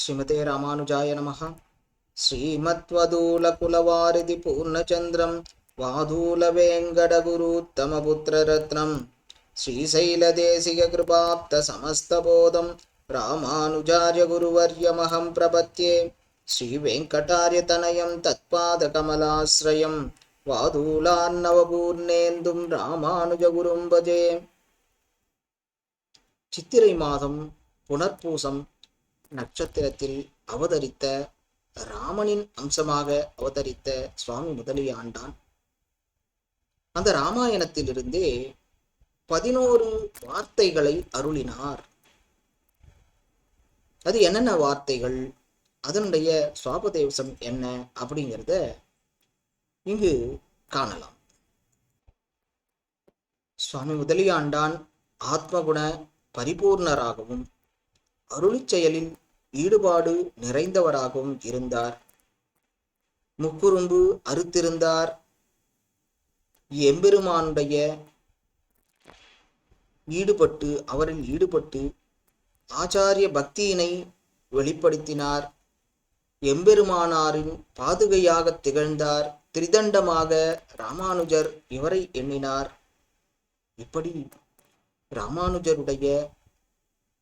ஸ்ரீமதே ராமானுஜாய நமஹ. ஸ்ரீமத்வதூலகுலவாரிதி பூர்ணச்சந்திரம் வாதூலவேங்கடகுருத்தமபுத்திரரத்னம் ஸ்ரீசைலதேசிககிருபாப்த சமஸ்தபோதம் ராமானுஜார்ய குருவர்யமஹம் பிரபத்யே. ஸ்ரீவேங்கடார்யதனயம் தத்பாதகமலாஸ்ரயம் வாதூலார்ணவபூர்ணேந்தும் ராமானுஜகுரும் பஜே. சித்திரை மாதம் புனர்பூசம் நட்சத்திரத்தில் அவதரித்த ராமனின் அம்சமாக அவதரித்த சுவாமி முதலிய ஆண்டான் அந்த ராமாயணத்திலிருந்தே 11 வார்த்தைகளை அருளினார். அது என்னென்ன வார்த்தைகள், அதனுடைய சுவாபதேவசம் என்ன அப்படிங்கிறத இங்கு காணலாம். சுவாமி முதலிய ஆண்டான் ஆத்மகுண பரிபூர்ணராகவும் அருளிச் செயலில் ஈடுபாடு நிறைந்தவராகவும் இருந்தார். முக்குறும்பு அறுத்திருந்தார். எம்பெருமானுடைய அவரில் ஈடுபட்டு ஆச்சாரிய பக்தியினை வெளிப்படுத்தினார். எம்பெருமானாரின் பாதுகையாக திகழ்ந்தார். திரிதண்டமாக ராமானுஜர் இவரை எண்ணினார். இப்படி ராமானுஜருடைய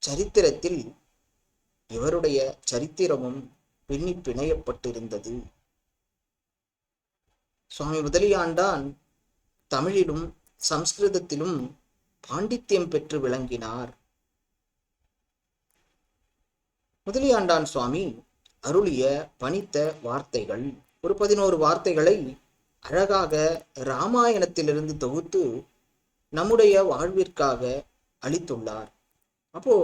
சரித்திரத்தில் இவருடைய சரித்திரமும் பின்னி பிணையப்பட்டிருந்தது. சுவாமி முதலியாண்டான் தமிழிலும் சம்ஸ்கிருதத்திலும் பாண்டித்யம் பெற்று விளங்கினார். முதலியாண்டான் சுவாமி அருளிய பணித்த வார்த்தைகள் ஒரு 11 வார்த்தைகளை அழகாக இராமாயணத்திலிருந்து தொகுத்து நம்முடைய வாழ்விற்காக அளித்துள்ளார். அப்போ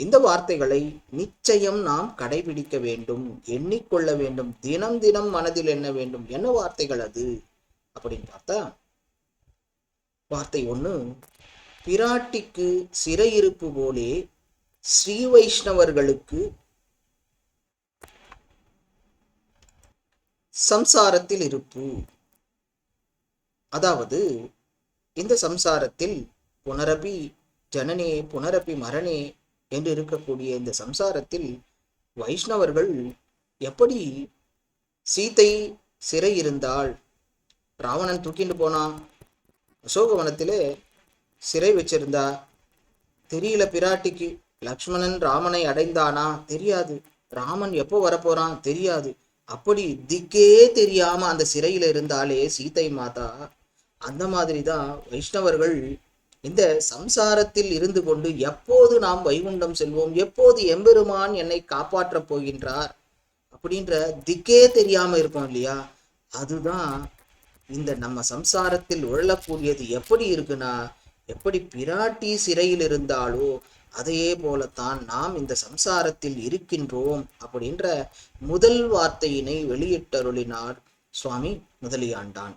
இந்த வார்த்தைகளை நிச்சயம் நாம் கடைபிடிக்க வேண்டும், எண்ணிக்கொள்ள வேண்டும், தினம் தினம் மனதில் எண்ண வேண்டும். என்ன வார்த்தைகள் அது அப்படின்னு பார்த்தா, வார்த்தை 1, பிராட்டிக்கு சிறையிருப்பு போலே ஸ்ரீ வைஷ்ணவர்களுக்கு சம்சாரத்தில் இருப்பு. அதாவது இந்த சம்சாரத்தில் புனரபி ஜனனே புனரபி மரணே என்று இருக்கக்கூடிய இந்த சம்சாரத்தில் வைஷ்ணவர்கள் எப்படி சீதை சிறை இருந்தால், ராவணன் தூக்கிட்டு போனான், அசோகவனத்திலே சிறை வச்சிருந்தா, தெரியல பிராட்டிக்கு. லக்ஷ்மணன் ராமனை அடைந்தானா தெரியாது, ராமன் எப்போ வரப்போறான் தெரியாது. அப்படி திக்கே தெரியாம அந்த சிறையில இருந்தாலே சீதை மாதா. அந்த மாதிரிதான் வைஷ்ணவர்கள் இந்த சம்சாரத்தில் இருந்து கொண்டு எப்போது நாம் வைகுண்டம் செல்வோம், எப்போது எம்பெருமான் என்னை காப்பாற்றப் போகின்றார் அப்படின்ற திக்கே தெரியாம இருப்போம் இல்லையா. அதுதான் இந்த நம்ம சம்சாரத்தில் உழலக்கூடியது. எப்படி இருக்குன்னா, எப்படி பிராட்டி சிறையில் இருந்தாலோ அதையே போலத்தான் நாம் இந்த சம்சாரத்தில் இருக்கின்றோம் அப்படின்ற முதல் வார்த்தையினை வெளியிட்டருளினார் சுவாமி முதலியாண்டான்.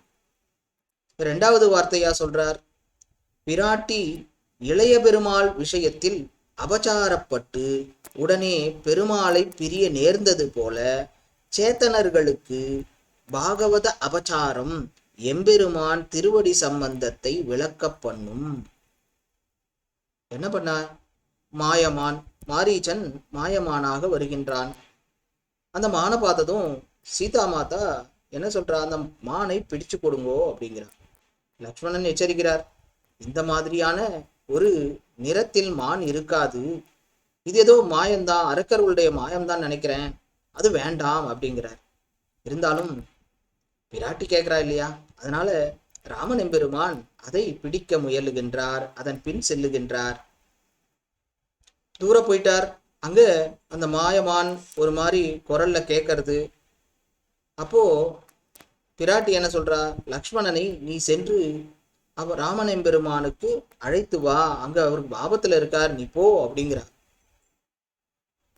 2வது வார்த்தையா சொல்றார், பிராட்டி இளைய பெருமாள் விஷயத்தில் அபச்சாரப்பட்டு உடனே பெருமாளை பிரிய நேர்ந்தது போல சேத்தனர்களுக்கு பாகவத அபச்சாரம் எம்பெருமான் திருவடி சம்பந்தத்தை விளக்க பண்ணும். என்ன பண்ணார்? மாயமான் மாரீச்சன் மாயமானாக வருகின்றான். அந்த மானை பார்த்ததும் சீதா மாதா என்ன சொல்றா, அந்த மானை பிடிச்சு கொடுங்கோ அப்படிங்கிறார். லக்ஷ்மணன் எச்சரிக்கிறார், இந்த மாதிரியான ஒரு நிறத்தில் மான் இருக்காது, இது ஏதோ மாயம்தான், அரக்கர்களுடைய மாயம்தான் நினைக்கிறேன், அது வேண்டாம் அப்படிங்கிறார். இருந்தாலும் பிராட்டி கேட்கிறா இல்லையா, அதனால ராமன் எம்பெருமான் அதை பிடிக்க முயலுகின்றார். அதன் பின் செல்லுகின்றார். தூர போயிட்டார். அங்க அந்த மாயமான் ஒரு மாதிரி குரல்ல கேட்கறது. அப்போ பிராட்டி என்ன சொல்றா, லக்ஷ்மணனை நீ சென்று ராமன் எம்பெருமானுக்கு அழைத்து வா, அங்க அவருக்கு ஆபத்துல இருக்கார், நீ போ அப்படிங்கிறார்.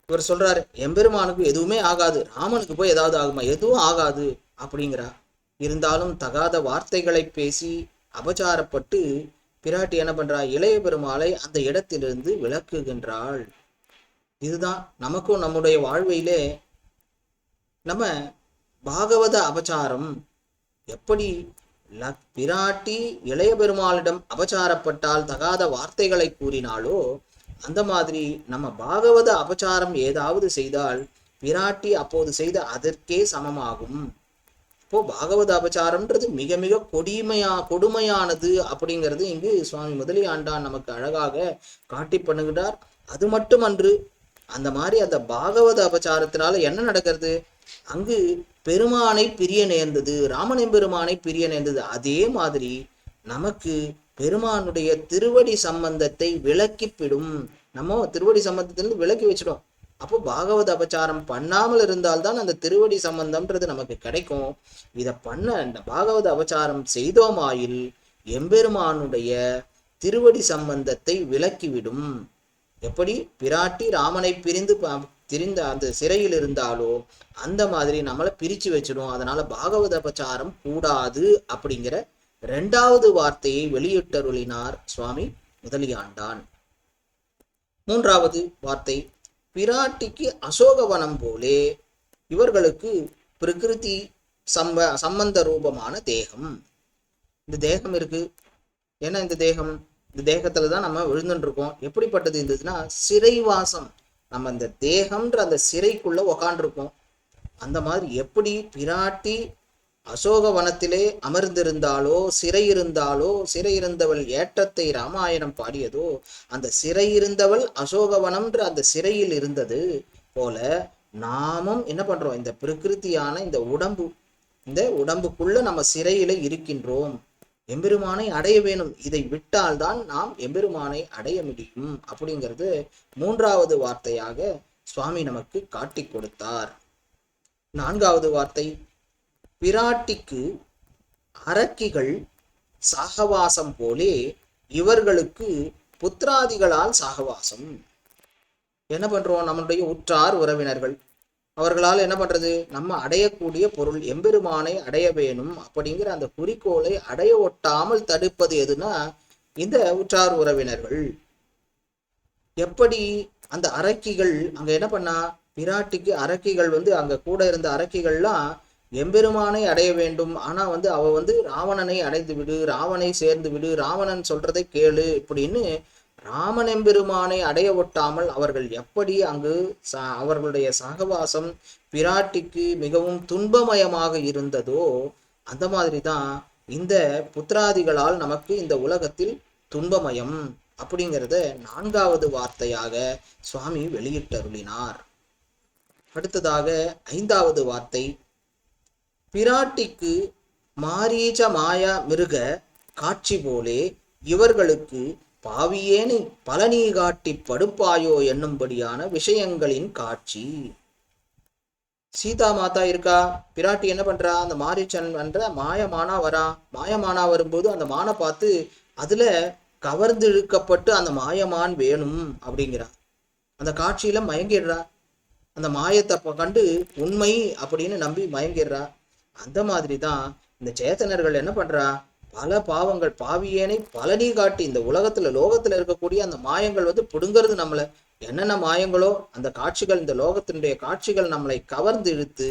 இவர் சொல்றாரு, எம்பெருமானுக்கு எதுவுமே ஆகாது, ராமனுக்கு போய் ஏதாவது ஆகுமா, எதுவும் ஆகாது அப்படிங்கிறார். இருந்தாலும் தகாத வார்த்தைகளை பேசி அபச்சாரப்பட்டு பிராட்டி என்ன பண்றா, இளைய பெருமாளை அந்த இடத்திலிருந்து விலக்குகின்றாள். இதுதான் நமக்கும் நம்முடைய வாழ்வையிலே நம்ம பாகவத அபச்சாரம் எப்படி பிராட்டி இளைய பெருமாளிடம் அபச்சாரப்பட்டால், தகாத வார்த்தைகளை கூறினாலோ, அந்த மாதிரி நம்ம பாகவத அபச்சாரம் ஏதாவது செய்தால் பிராட்டி அப்போது செய்த அதற்கே சமமாகும். இப்போ பாகவத அபச்சாரம்ன்றது மிக மிக கொடுமையானது அப்படிங்கிறது இங்கு சுவாமி முதலியாண்டான் நமக்கு அழகாக காட்டி பண்ணுகிறார். அது மட்டுமன்று, அந்த மாதிரி அந்த பாகவத அபச்சாரத்தினால என்ன நடக்கிறது, அங்கு பெருமானை பிரிய நேர்ந்தது, ராமனின் பெருமானை பிரிய நேர்ந்தது. அதே மாதிரி நமக்கு பெருமானுடைய திருவடி சம்பந்தத்தை விலக்கிவிடும். நம்ம திருவடி சம்பந்தத்திலிருந்து விலக்கி வச்சிடும். அப்போ பாகவத அபச்சாரம் பண்ணாமல் இருந்தால்தான் அந்த திருவடி சம்பந்தம்ன்றது நமக்கு கிடைக்கும். இதை பண்ண இந்த பாகவத அபச்சாரம் செய்தோமாயில் எம்பெருமானுடைய திருவடி சம்பந்தத்தை விலக்கிவிடும். எப்படி பிராட்டி ராமனை திரிந்த அந்த சிறையில் இருந்தாலோ அந்த மாதிரி நம்மளை பிரிச்சு வச்சிடும். அதனால பாகவத அபச்சாரம் கூடாது அப்படிங்கிற 2வது வார்த்தையை வெளியிட்டருளினார் சுவாமி முதலியாண்டான். 3வது வார்த்தை, பிராட்டிக்கு அசோகவனம் போலே இவர்களுக்கு பிரகிருதி சம்பந்த ரூபமான தேகம். இந்த தேகம் இருக்கு. ஏன்னா இந்த தேகத்துலதான் நம்ம விழுந்துட்டு இருக்கோம். எப்படிப்பட்டது இருந்ததுன்னா சிறைவாசம். நம்ம இந்த தேகம்ன்ற அந்த சிறைக்குள்ள உக்காண்டிருக்கோம். அந்த மாதிரி எப்படி பிராட்டி அசோகவனத்திலே அமர்ந்திருந்தாலோ சிறை இருந்தவள் ஏற்றத்தை ராமாயணம் பாடியதோ, அந்த சிறை இருந்தவள் அசோகவனம்ன்ற அந்த சிறையில் இருந்தது போல நாமும் என்ன பண்றோம், இந்த பிரகிருதியான இந்த உடம்புக்குள்ள நம்ம சிறையில இருக்கின்றோம். எம்பெருமானை அடைய வேணும். இதை விட்டால்தான் நாம் எம்பெருமானை அடைய முடியும் அப்படிங்கிறது 3வது வார்த்தையாக சுவாமி நமக்கு காட்டி கொடுத்தார். 4வது வார்த்தை, பிராட்டிக்கு அரக்கிகள் சகவாசம் போலே இவர்களுக்கு புத்திராதிகளால் சகவாசம். என்ன பண்றோம், நம்மளுடைய உற்றார் உறவினர்கள், அவர்களால் என்ன பண்றது, நம்ம அடையக்கூடிய பொருள் எம்பெருமானை அடைய வேணும் அப்படிங்கிற அந்த குறிக்கோளை அடைய ஒட்டாமல் தடுப்பது எதுனா இந்த உற்றார் உறவினர்கள். எப்படி அந்த அரக்கிகள் அங்க என்ன பண்ணா, பிராட்டிக்கு அரக்கிகள் அங்க கூட இருந்த அரக்கிகள்லாம் எம்பெருமானை அடைய வேண்டும், ஆனா அவ ராவணனை அடைந்து விடு, ராவனை சேர்ந்து விடு, ராவணன் சொல்றதை கேளு இப்படின்னு ராமன் எம்பெருமானை அடைய ஒட்டாமல் அவர்கள் எப்படி அங்கு அவர்களுடைய சகவாசம் பிராட்டிக்கு மிகவும் துன்பமயமாக இருந்ததோ அந்த மாதிரி தான் இந்த புத்திராதிகளால் நமக்கு இந்த உலகத்தில் துன்பமயம் அப்படிங்கிறத 4வது வார்த்தையாக சுவாமி வெளியிட்டருளினார். அடுத்ததாக 5வது வார்த்தை, பிராட்டிக்கு மாரீச்ச மாயா மிருக காட்சி போலே இவர்களுக்கு பாவியேனை பலனி காட்டி படுப்பாயோ என்னும்படியான விஷயங்களின் காட்சி. சீதா மாதா இருக்கா, பிராட்டி என்ன பண்றா, அந்த மாரீச்சன் என்ற மாயமானா வரா. மாயமானா வரும்போது அந்த மானை பார்த்து அதுல கவர்ந்து இழுக்கப்பட்டு அந்த மாயமான் வேணும் அப்படிங்கிறா. அந்த காட்சியில மயங்கிடுறா. அந்த மாயத்தை கண்டு உண்மை அப்படின்னு நம்பி மயங்கிடுறா. அந்த மாதிரி தான் இந்த சேத்தனர்கள் என்ன பண்றா, பல பாவங்கள் பாவியேனை பலனி காட்டி இந்த லோகத்துல இருக்கக்கூடிய அந்த மாயங்கள் புடுங்கிறது. நம்மள என்னென்ன மாயங்களோ அந்த காட்சிகள், இந்த லோகத்தினுடைய காட்சிகள் நம்மளை கவர்ந்து இழுத்து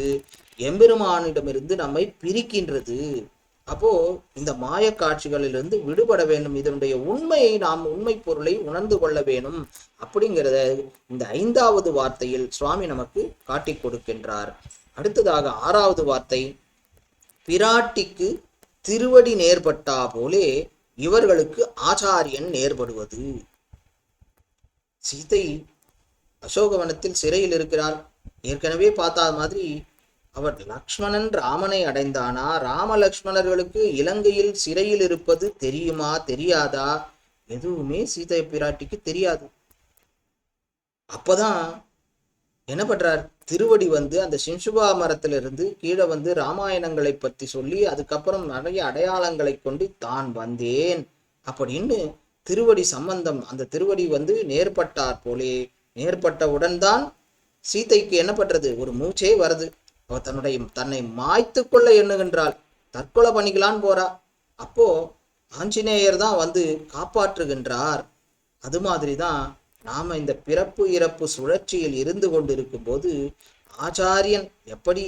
எம்பெருமானிடமிருந்து நம்மை பிரிக்கின்றது. அப்போ இந்த மாய காட்சிகளிலிருந்து விடுபட வேண்டும். இதனுடைய உண்மையை நாம் உண்மை பொருளை உணர்ந்து கொள்ள வேணும் அப்படிங்கிறத இந்த 5வது வார்த்தையில் சுவாமி நமக்கு காட்டி கொடுக்கின்றார். அடுத்ததாக 6வது வார்த்தை, பிராட்டிக்கு திருவடி நேர்பட்டா போலே இவர்களுக்கு ஆச்சாரியன் நேர்படுவது. சீதை அசோகவனத்தில் சிறையில் இருக்கிறார். ஏற்கனவே பார்த்தா மாதிரி அவர் லக்ஷ்மணன் ராமனை அடைந்தானா, ராம லக்ஷ்மணர்களுக்கு இலங்கையில் சிறையில் இருப்பது தெரியுமா தெரியாதா, எதுவுமே சீதை பிராட்டிக்கு தெரியாது. அப்பதான் என்ன பண்றார், திருவடி அந்த சிம்சுபா மரத்திலிருந்து கீழே ராமாயணங்களை பற்றி சொல்லி அதுக்கப்புறம் நிறைய அடையாளங்களை கொண்டு தான் வந்தேன் அப்படின்னு திருவடி சம்பந்தம், அந்த திருவடி நேர்பட்டார் போலே நேர்பட்டவுடன் தான் சீதைக்கு என்ன பண்றது, ஒரு மூச்சே வருது. அவ தன்னை மாய்த்து கொள்ள எண்ணுகின்றாள், தற்கொலை பண்ணிக்கலான்னு போறா. அப்போ ஆஞ்சநேயர் தான் காப்பாற்றுகின்றார். அது மாதிரிதான் நாம இந்த பிறப்பு இறப்பு சுழற்சியில் இருந்து கொண்டிருக்கும் போது ஆச்சாரியன் எப்படி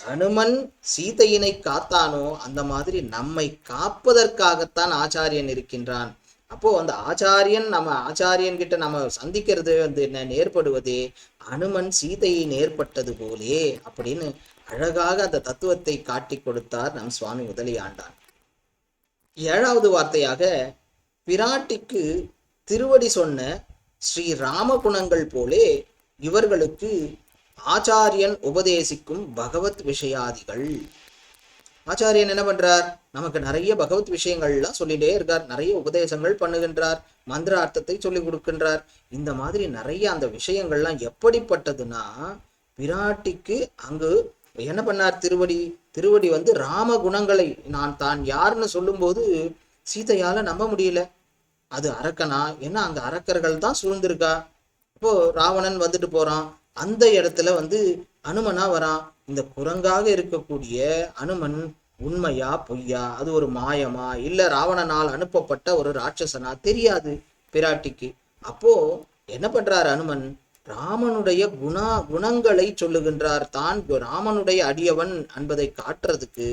ஹனுமன் சீதையினை காத்தானோ அந்த மாதிரி நம்மை காப்பதற்காகத்தான் ஆச்சாரியன் இருக்கின்றான். அப்போ அந்த ஆச்சாரியன் கிட்ட நம்ம சந்திக்கிறது என்ன நேர்படுவதே அனுமன் சீதையை நேர்பட்டது போலே அப்படின்னு அழகாக அந்த தத்துவத்தை காட்டி கொடுத்தார் நம் சுவாமி முதலியாண்டான். 7வது வார்த்தையாக பிராட்டிக்கு திருவடி சொன்ன ஸ்ரீ ராம குணங்கள் போலே இவர்களுக்கு ஆச்சாரியன் உபதேசிக்கும் பகவத் விஷயாதிகள். ஆச்சாரியன் என்ன பண்றார், நமக்கு நிறைய பகவத் விஷயங்கள்லாம் சொல்லிட்டே இருக்கார், நிறைய உபதேசங்கள் பண்ணுகின்றார், மந்திர அர்த்தத்தை சொல்லி கொடுக்கின்றார். இந்த மாதிரி நிறைய அந்த விஷயங்கள்லாம் எப்படிப்பட்டதுன்னா, பிராட்டிக்கு அங்கு என்ன பண்ணார், திருவடி வந்து ராம குணங்களை நான் தான் யாருன்னு சொல்லும்போது சீதையால நம்ப முடியல. அது அரக்கனா, ஏன்னா அங்க அரக்கர்கள் தான் சூழ்ந்திருக்கா. இப்போ ராவணன் வந்துட்டு போறான், அந்த இடத்துல வந்து அனுமனா வரான். இந்த குரங்காக இருக்கக்கூடிய அனுமன் உண்மையா பொய்யா, அது ஒரு மாயமா இல்ல ராவணனால் அனுப்பப்பட்ட ஒரு ராட்சசனா தெரியாது பிராட்டிக்கு. அப்போ என்ன பண்றார் அனுமன், ராமனுடைய குணங்களை சொல்லுகின்றார். தான் ராமனுடைய அடியவன் என்பதை காட்டுறதுக்கு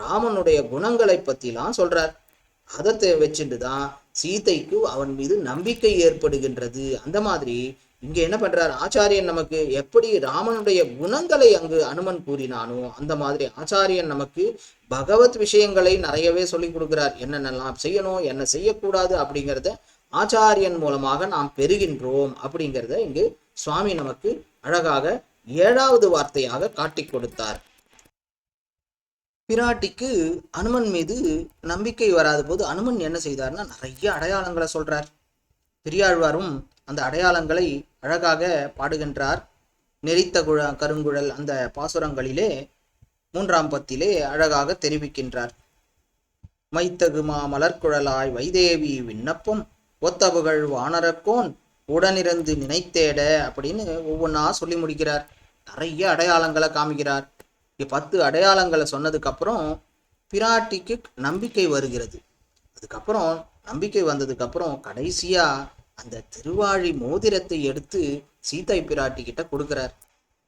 ராமனுடைய குணங்களை பத்திலாம் சொல்றார். அதை வச்சுட்டுதான் சீதைக்கு அவன் மீது நம்பிக்கை ஏற்படுகின்றது. அந்த மாதிரி இங்க என்ன பண்றார் ஆச்சாரியன், நமக்கு எப்படி ராமனுடைய குணங்களை அங்கு அனுமன் கூறினானோ அந்த மாதிரி ஆச்சாரியன் நமக்கு பகவத் விஷயங்களை நிறையவே சொல்லி கொடுக்கிறார். என்னென்னலாம் செய்யணும், என்ன செய்யக்கூடாது அப்படிங்கிறத ஆச்சாரியன் மூலமாக நாம் பெறுகின்றோம் அப்படிங்கிறத இங்கு சுவாமி நமக்கு அழகாக 7வது வார்த்தையாக காட்டி கொடுத்தார். பிராட்டிக்கு அனுமன் மீது நம்பிக்கை வராத போது அனுமன் என்ன செய்தார்னா நிறைய அடையாளங்களை சொல்றார். பெரியாழ்வாரும் அந்த அடையாளங்களை அழகாக பாடுகின்றார். நெறித்த கருங்குழல் அந்த பாசுரங்களிலே 3ஆம் பத்திலே அழகாக தெரிவிக்கின்றார். மைத்தகுமா மலர்குழலாய் வைதேவி விண்ணப்பம் ஒத்தபுகள் வானரக்கோன் உடனிருந்து நினைத்தேட அப்படின்னு ஒவ்வொன்றா சொல்லி முடிக்கிறார். நிறைய அடையாளங்களை காமிக்கிறார். 10 அடையாளங்களை சொன்னதுக்கு அப்புறம் பிராட்டிக்கு நம்பிக்கை வருகிறது. அதுக்கப்புறம் நம்பிக்கை வந்ததுக்கு அப்புறம் கடைசியா அந்த திருவாழி மோதிரத்தை எடுத்து சீதை பிராட்டி கிட்ட கொடுக்கிறார்.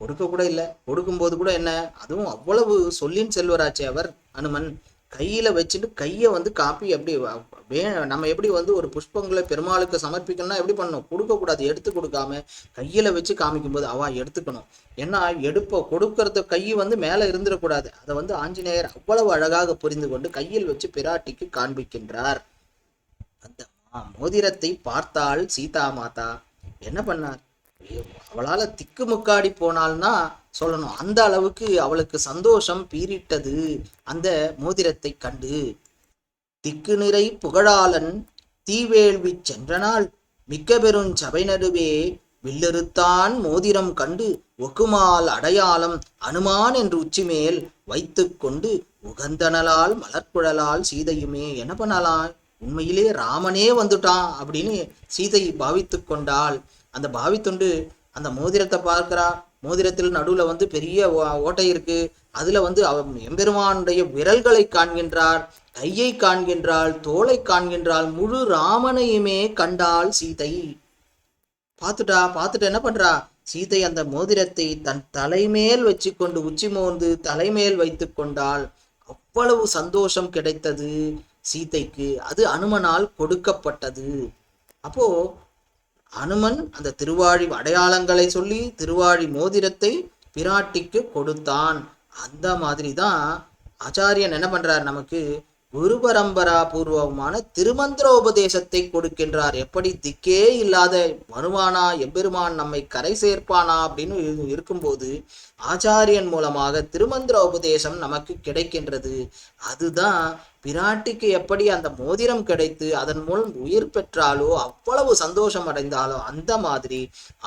கொடுக்க கூட இல்லை, கொடுக்கும்போது கூட என்ன, அதுவும் அவ்வளவு சொல்லின் செல்வராச்சே அவர் அனுமன், கையில வச்சுட்டு கையை வந்து காப்பி எப்படி நம்ம எப்படி வந்து ஒரு புஷ்பங்களை பெருமாளுக்கு சமர்ப்பிக்கணும்னா எப்படி பண்ணணும், கொடுக்க கூடாது, எடுத்து கொடுக்காம கையில வச்சு காமிக்கும் போது அவ எடுத்துக்கணும். ஏன்னா கொடுக்கறது கை வந்து மேல இருந்துடக்கூடாது. அதை வந்து ஆஞ்சநேயர் அவ்வளவு அழகாக புரிந்து கொண்டு கையில் வச்சு பிராட்டிக்கு காண்பிக்கின்றார். அந்த மோதிரத்தை பார்த்தால் சீதா மாதா என்ன பண்ணார், அவளால திக்கு முக்காடி போனால்னா சொல்லணும், அந்த அளவுக்கு அவளுக்கு சந்தோஷம் பீரிட்டது அந்த மோதிரத்தை கண்டு. திக்கு நிறை புகழாளன் தீவேள்வி சென்றனால் மிக்க பெரும் சபை நடுவே வில்லறுத்தான் மோதிரம் கண்டு ஒக்குமால் அடையாளம் அனுமான் என்று உச்சிமேல் வைத்து கொண்டு உகந்தனலால் மலர்குழலால் சீதையுமே என்ன பண்ணலாம், உண்மையிலே ராமனே வந்துட்டான் அப்படின்னு சீதை பாவித்து கொண்டாள். அந்த பாவித்துண்டு அந்த மோதிரத்தை பார்க்கிறா. மோதிரத்தில் நடுவுல வந்து பெரிய ஓட்டை இருக்கு. அதுல வந்து எம்பெருமானுடைய விரல்களை காண்கின்றார், கையை காண்கின்றாள், தோளை காண்கின்றாள், முழு ராமனையுமே கண்டாள் சீதை. பார்த்துட்டு என்ன பண்றா சீதை, அந்த மோதிரத்தை தன் தலைமேல் வச்சு கொண்டு உச்சி மோந்து தலைமேல் வைத்து கொண்டாள். அவ்வளவு சந்தோஷம் கிடைத்தது சீதைக்கு. அது அனுமனால் கொடுக்கப்பட்டது. அப்போ அனுமன் அந்த திருவாழி அடையாளங்களை சொல்லி திருவாழி மோதிரத்தை பிராட்டிக்கு கொடுத்தான். அந்த மாதிரி தான் ஆச்சாரியன் என்ன பண்றார், நமக்கு குரு பரம்பரா பூர்வமான திருமந்திர உபதேசத்தை கொடுக்கின்றார். எப்படி திக்கே இல்லாத வருவானா எம்பெருமான் நம்மை கரை சேர்ப்பானா அப்படின்னு இருக்கும்போது ஆச்சாரியன் மூலமாக திருமந்திர உபதேசம் நமக்கு கிடைக்கின்றது. அதுதான் பிராட்டிக்கு எப்படி அந்த மோதிரம் கிடைத்து அதன் மூலம் உயிர் பெற்றாலோ அவ்வளவு சந்தோஷம் அடைந்தாலோ அந்த மாதிரி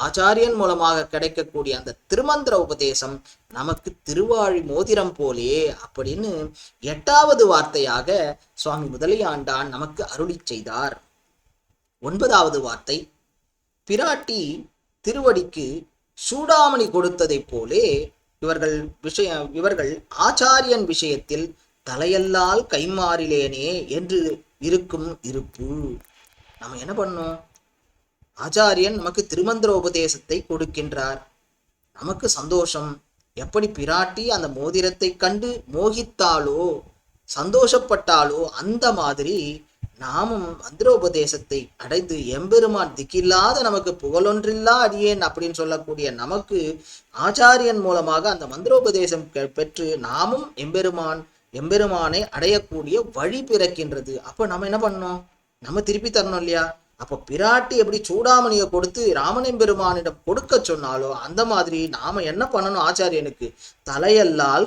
ஆச்சாரியன் மூலமாக கிடைக்கக்கூடிய அந்த திருமந்திர உபதேசம் நமக்கு திருவாழி மோதிரம் போலே அப்படின்னு 8வது வார்த்தையாக சுவாமி முதலியாண்டான் நமக்கு அருளி செய்தார். 9வது வார்த்தை, பிராட்டி திருவடிக்கு சூடாமணி கொடுத்ததை போலே இவர்கள் ஆச்சாரியன் விஷயத்தில் தலையல்லால் கைமாறிலேனே என்று இருக்கும் இருப்பு. நம்ம என்ன பண்ணோம், ஆச்சாரியன் நமக்கு திருமந்திர உபதேசத்தை கொடுக்கின்றார், நமக்கு சந்தோஷம். எப்படி பிராட்டி அந்த மோதிரத்தை கண்டு மோகித்தாலோ சந்தோஷப்பட்டாலோ அந்த மாதிரி நாமும் மந்திரோபதேசத்தை அடைந்து எம்பெருமான் திக்கில்லாத நமக்கு புகழொன்றில்லா அடியேன் அப்படின்னு சொல்லக்கூடிய நமக்கு ஆச்சாரியன் மூலமாக அந்த மந்திரோபதேசம் பெற்று நாமும் எம்பெருமானை அடையக்கூடிய வழி பிறக்கின்றது. அப்ப நம்ம என்ன பண்ணணும்? நம்ம திருப்பி தரணும் இல்லையா? அப்போ பிராட்டி எப்படி சூடாமணியை கொடுத்து ராமனெம்பெருமானிடம் கொடுக்க சொன்னாலோ அந்த மாதிரி நாம என்ன பண்ணணும்? ஆச்சாரியனுக்கு தலையல்லால்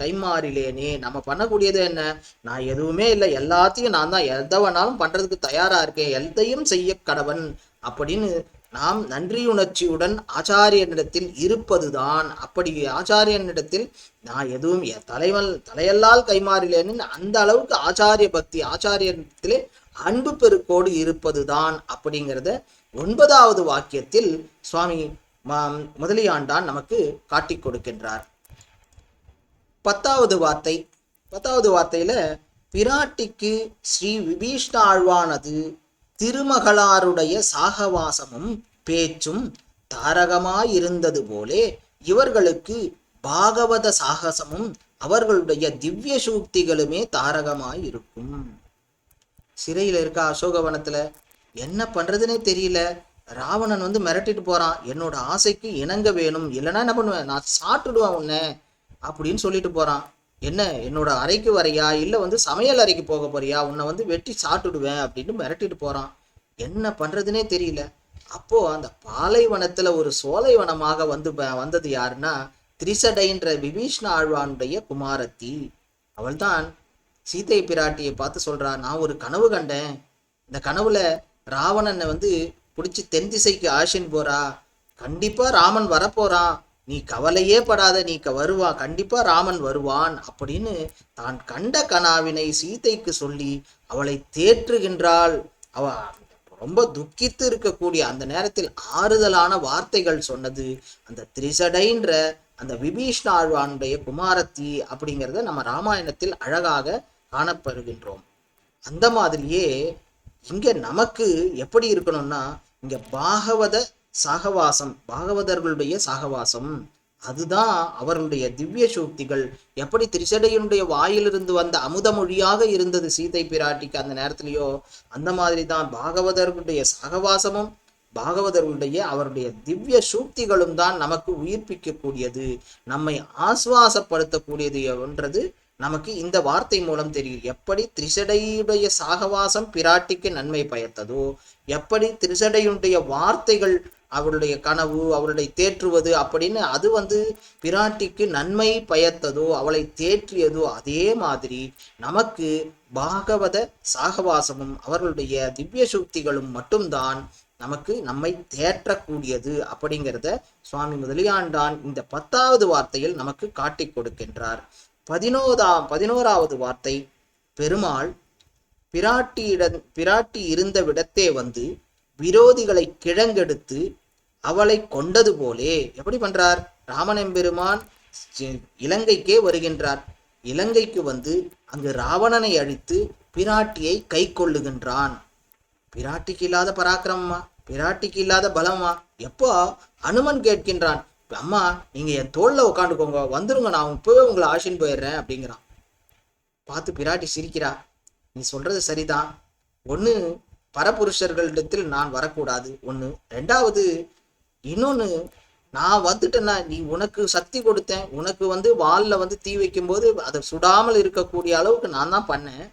கைமாறிலேனே. நம்ம பண்ணக்கூடியது என்ன? நான் எதுவுமே இல்லை, எல்லாத்தையும் நான் தான் எதை வேணாலும் பண்றதுக்கு தயாரா இருக்கேன், எதையும் செய்ய கடவன் அப்படின்னு நாம் நன்றியுணர்ச்சியுடன் ஆச்சாரியனிடத்தில் இருப்பதுதான். அப்படி ஆச்சாரியனிடத்தில் நான் எதுவும் தலையல்லால் கைமாறிலேன்னு அந்த அளவுக்கு ஆச்சாரிய பக்தி, ஆச்சாரியத்திலே அன்பு பெருக்கோடு இருப்பதுதான் அப்படிங்கிறத 9வது வாக்கியத்தில் சுவாமி முதலியாண்டான் நமக்கு காட்டி கொடுக்கின்றார். 10வது வார்த்தையில பிராட்டிக்கு ஸ்ரீ விபீஷ்ண ஆழ்வானது திருமகளாருடைய சாகவாசமும் பேச்சும் தாரகமாயிருந்தது போலே இவர்களுக்கு பாகவத சாகசமும் அவர்களுடைய திவ்ய சூக்திகளுமே தாரகமாயிருக்கும். சிறையில இருக்கா அசோகவனத்துல, என்ன பண்றதுன்னே தெரியல. ராவணன் மிரட்டிட்டு போறான், என்னோட ஆசைக்கு இணங்க வேணும், இல்லைன்னா என்ன பண்ணுவேன், நான் சாப்பிட்டுடுவேன் உன்னை அப்படின்னு சொல்லிட்டு போறான். என்ன என்னோட அறைக்கு வரையா, இல்ல சமையல் அறைக்கு போக போறியா, உன்னை வெட்டி சாப்பிட்டுடுவேன் அப்படின்னு மிரட்டிட்டு போறான். என்ன பண்றதுன்னே தெரியல. அப்போ அந்த பாலைவனத்துல ஒரு சோலைவனமாக வந்தது யாருன்னா திரிசடைன்ற விபீஷ்ண ஆழ்வானுடைய குமாரத்தி. அவள்தான் சீதை பிராட்டியை பார்த்து சொல்றா, நான் ஒரு கனவு கண்டேன். இந்த கனவுல ராவணனை பிடிச்சி தென் திசைக்கு ஆஷின் போறா. கண்டிப்பா ராமன் வரப்போறான், நீ கவலையே படாத, நீ வருவான், கண்டிப்பா ராமன் வருவான் அப்படின்னு தான் கண்ட கனாவினை சீதைக்கு சொல்லி அவளை தேற்றுகின்றாள். அவ ரொம்ப துக்கித்து இருக்கக்கூடிய அந்த நேரத்தில் ஆறுதலான வார்த்தைகள் சொன்னது அந்த திரிசடைன்ற அந்த விபீஷ்ண ஆழ்வானுடைய குமாரத்தி அப்படிங்கிறத நம்ம ராமாயணத்தில் அழகாக காணப்படுகின்றோம். அந்த மாதிரியே இங்க நமக்கு எப்படி இருக்கணும்னா, இங்க பாகவதர்களுடைய சாகவாசம், அதுதான் அவர்களுடைய திவ்ய சூக்திகள். எப்படி திரிசடையினுடைய வாயிலிருந்து வந்த அமுதமொழியாக இருந்தது சீதை பிராட்டிக்கு அந்த நேரத்திலேயோ, அந்த மாதிரி தான் பாகவதர்களுடைய சாகவாசமும் அவருடைய திவ்ய சூக்திகளும் தான் நமக்கு உயிர்ப்பிக்கக்கூடியது, நம்மை ஆசுவாசப்படுத்தக்கூடியது என்றது நமக்கு இந்த வார்த்தை மூலம் தெரியும். எப்படி திரிசடையுடைய சாகவாசம் பிராட்டிக்கு நன்மை பயத்ததோ, எப்படி திரிசடையுடைய வார்த்தைகள் அவருடைய கனவு, அவருடைய தேற்றுவது அப்படின்னு அது பிராட்டிக்கு நன்மை பயத்ததோ, அவளை தேற்றியதோ, அதே மாதிரி நமக்கு பாகவத சாகவாசமும் அவர்களுடைய திவ்ய சூக்திகளும் மட்டும்தான் நம்மை தேற்றக்கூடியது அப்படிங்கிறத சுவாமி முதலியாண்டான் இந்த 10வது வார்த்தையில் நமக்கு காட்டி கொடுக்கின்றார். 11வது வார்த்தை, பெருமாள் பிராட்டி இருந்த விடத்தே விரோதிகளை கிழங்கெடுத்து அவளை கொண்டது போலே எப்படி பண்றார்? ராமனெம்பெருமான் இலங்கைக்கே வருகின்றார். இலங்கைக்கு அங்கு ராவணனை அழித்து பிராட்டியை கை கொள்ளுகின்றான். பிராட்டிக்கு இல்லாத பராக்கிரமமா, பிராட்டிக்கு இல்லாத பலமா? எப்போ அனுமன் கேட்கின்றான், அம்மா நீங்க என் தோல்ல உட்காந்துக்கோங்க, வந்துருங்க, நான் இப்பவே உங்களை ஆஷின் போயிடுறேன் அப்படிங்கிறான். பார்த்து பிராட்டி சிரிக்கிறா, நீ சொல்றது சரிதான், ஒண்ணு பரபுருஷர்களிடத்தில் நான் வரக்கூடாது, ஒண்ணு, ரெண்டாவது இன்னொன்னு, நான் வந்துட்டேன்னா நீ உனக்கு சக்தி கொடுத்தேன், உனக்கு வால்ல தீ வைக்கும் போது அதை சுடாமல் இருக்கக்கூடிய அளவுக்கு நான் தான் பண்ணேன்.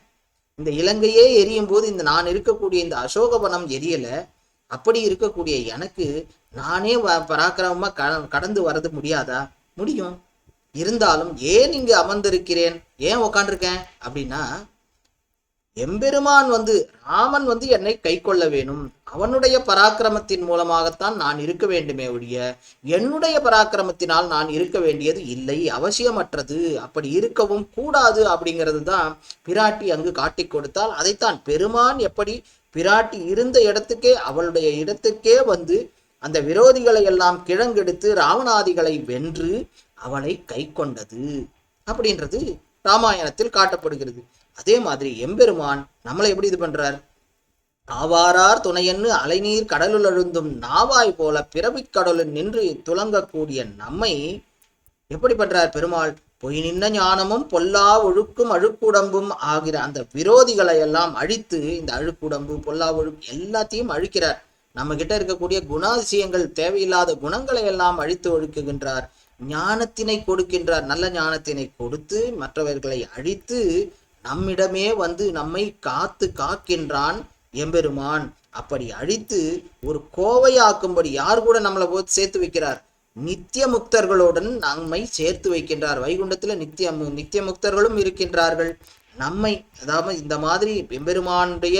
இந்த இலங்கையே எரியும் போது நான் இருக்கக்கூடிய இந்த அசோகவனம் எரியல. அப்படி இருக்கக்கூடிய எனக்கு நானே பராக்கிரமமா கடந்து வர்றது முடியாதா? முடியும். இருந்தாலும் ஏன் இங்கு அமர்ந்திருக்கிறேன், ஏன் உக்காண்டிருக்கேன் அப்படின்னா, எம்பெருமான் ராமன் என்னை கை கொள்ள வேணும், அவனுடைய பராக்கிரமத்தின் மூலமாகத்தான் நான் இருக்க வேண்டுமே ஒழிய என்னுடைய பராக்கிரமத்தினால் நான் இருக்க வேண்டியது இல்லை, அவசியமற்றது, அப்படி இருக்கவும் கூடாது அப்படிங்கிறது தான் பிராட்டி அங்கு காட்டி கொடுத்தால். அதைத்தான் பெருமான் எப்படி பிராட்டி இருந்த இடத்துக்கே, அவளுடைய இடத்துக்கே அந்த விரோதிகளை எல்லாம் கிழங்கெடுத்து ராவணாதிகளை வென்று அவளை கை கொண்டது அப்படின்றது ராமாயணத்தில் காட்டப்படுகிறது. அதே மாதிரி எம்பெருமான் நம்மளை எப்படி இது பண்றார்? ஆவாரார் துணையன்னு அலைநீர் கடலுள் அழுந்தும் நாவாய் போல பிறவிக் கடலில் நின்று துலங்கக்கூடிய நம்மை எப்படி பண்றார் பெருமாள்? பொய் நின்ன ஞானமும் பொல்லா ஒழுக்கும் அழுக்குடம்பும் ஆகிற அந்த விரோதிகளை எல்லாம் அழித்து, இந்த அழுக்குடம்பு பொல்லா ஒழுக்கு எல்லாத்தையும் அழிக்கிறார். நம்ம கிட்ட இருக்கக்கூடிய குணாதிசயங்கள், தேவையில்லாத குணங்களை எல்லாம் அழித்து ஒழுக்குகின்றார். ஞானத்தினை கொடுக்கின்றார். நல்ல ஞானத்தினை கொடுத்து மற்றவர்களை அழித்து நம்மிடமே வந்து நம்மை காத்து காக்கின்றான் எம்பெருமான். அப்படி அழித்து ஒரு கோவையாக்கும்படி யார் கூட நம்மளை போய் சேர்த்து வைக்கிறார்? நித்திய முக்தர்களுடன் நம்மை சேர்த்து வைக்கின்றார். வைகுண்டத்துல நித்திய முக்தர்களும் இருக்கின்றார்கள். நம்மை, அதாவது இந்த மாதிரி எம்பெருமானுடைய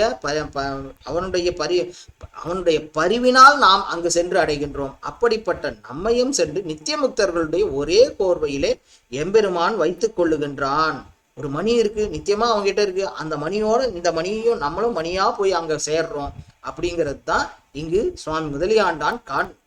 அவனுடைய பரிவினால் நாம் அங்கு சென்று அடைகின்றோம். அப்படிப்பட்ட நம்மையும் சென்று நித்திய முக்தர்களுடைய ஒரே கோர்வையிலே எம்பெருமான் வைத்துக் கொள்ளுகின்றான். ஒரு மணி இருக்கு, நித்தியமா அவங்க கிட்ட இருக்கு. அந்த மணியோட இந்த மணியையும் நம்மளும் மணியா போய் அங்க சேர்றோம். அப்படிங்கிறது தான் இங்கு சுவாமி முதலியாண்டான்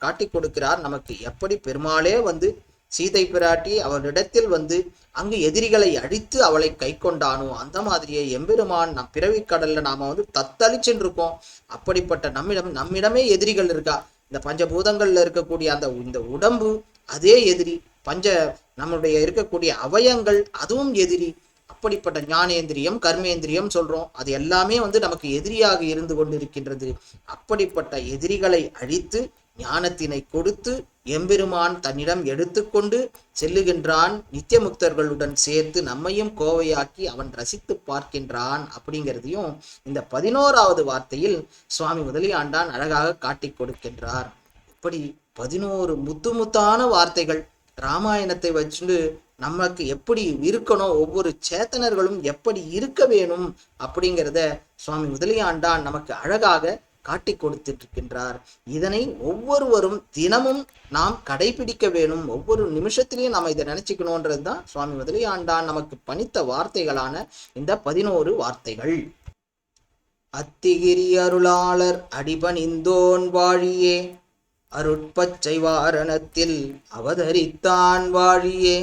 காட்டி கொடுக்கிறார் நமக்கு. எப்படி பெருமாளே வந்து சீதை பிராட்டி அவரிடத்தில் வந்து அங்கு எதிரிகளை அழித்து அவளை கை கொண்டானோ, அந்த மாதிரியே எம்பெருமான் நம் பிறவி கடல்ல நாம வந்து தத்தளிச்சுட்டு இருக்கோம். அப்படிப்பட்ட நம்மிடமே எதிரிகள் இருக்கா. இந்த பஞ்சபூதங்கள்ல இருக்கக்கூடிய அந்த இந்த உடம்பு அதே எதிரி, நம்முடைய இருக்கக்கூடிய அவயங்கள் அதுவும் எதிரி. அப்படிப்பட்ட ஞானேந்திரியம், கர்மேந்திரியம் சொல்றோம், அது எல்லாமே வந்து நமக்கு எதிரியாக இருந்து கொண்டிருக்கின்றது. அப்படிப்பட்ட எதிரிகளை அழித்து ஞானத்தினை கொடுத்து எம்பெருமான் தன்னிடம் எடுத்துக்கொண்டு செல்லுகின்றான். நித்திய முக்தர்களுடன் சேர்த்து நம்மையும் கோவையாக்கி அவன் ரசித்து பார்க்கின்றான். அப்படிங்கிறதையும் இந்த 11வது வார்த்தையில் சுவாமி முதலியாண்டான் அழகாக காட்டி கொடுக்கின்றார். இப்படி 11 முத்தான வார்த்தைகள் ராமாயணத்தை வச்சுட்டு நமக்கு எப்படி இருக்கணும், ஒவ்வொரு சேத்தனர்களும் எப்படி இருக்க வேணும் அப்படிங்கிறத சுவாமி முதலியாண்டான் நமக்கு அழகாக காட்டி கொடுத்துட்டு இருக்கின்றார். இதனை ஒவ்வொருவரும் தினமும் நாம் கடைபிடிக்க வேணும். ஒவ்வொரு நிமிஷத்திலையும் நம்ம இதை நினைச்சுக்கணும்ன்றது தான் சுவாமி முதலியாண்டான் நமக்கு பணித்த வார்த்தைகளான இந்த 11 வார்த்தைகள். அத்திகிரி அருளாளர் அடிபணிந்தோன் வாழியே, அருட்பச்சை வாரணத்தில் அவதரித்தான் வாழியே,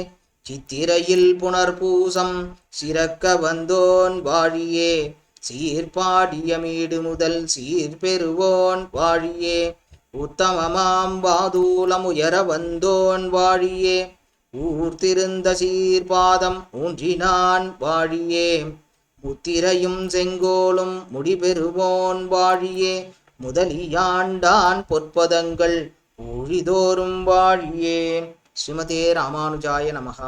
சித்திரையில் புனர்பூசம் சிறக்க வந்தோன் வாழியே, சீர்பாடிய மீடு முதல் சீர்பெறுவோன் வாழியே, உத்தமமாம் வாதூலம் உயர வந்தோன் வாழியே, ஊர்த்திருந்த சீர்பாதம் ஊன்றினான் வாழியே, முத்திரையும் செங்கோலும் முடிபெறுவோன் வாழியே, முதலியாண்டான் பொற்பதங்கள் ஊழிதோறும் வாழியே. ஸ்ரீமதே ராமானுஜாய நமஹ.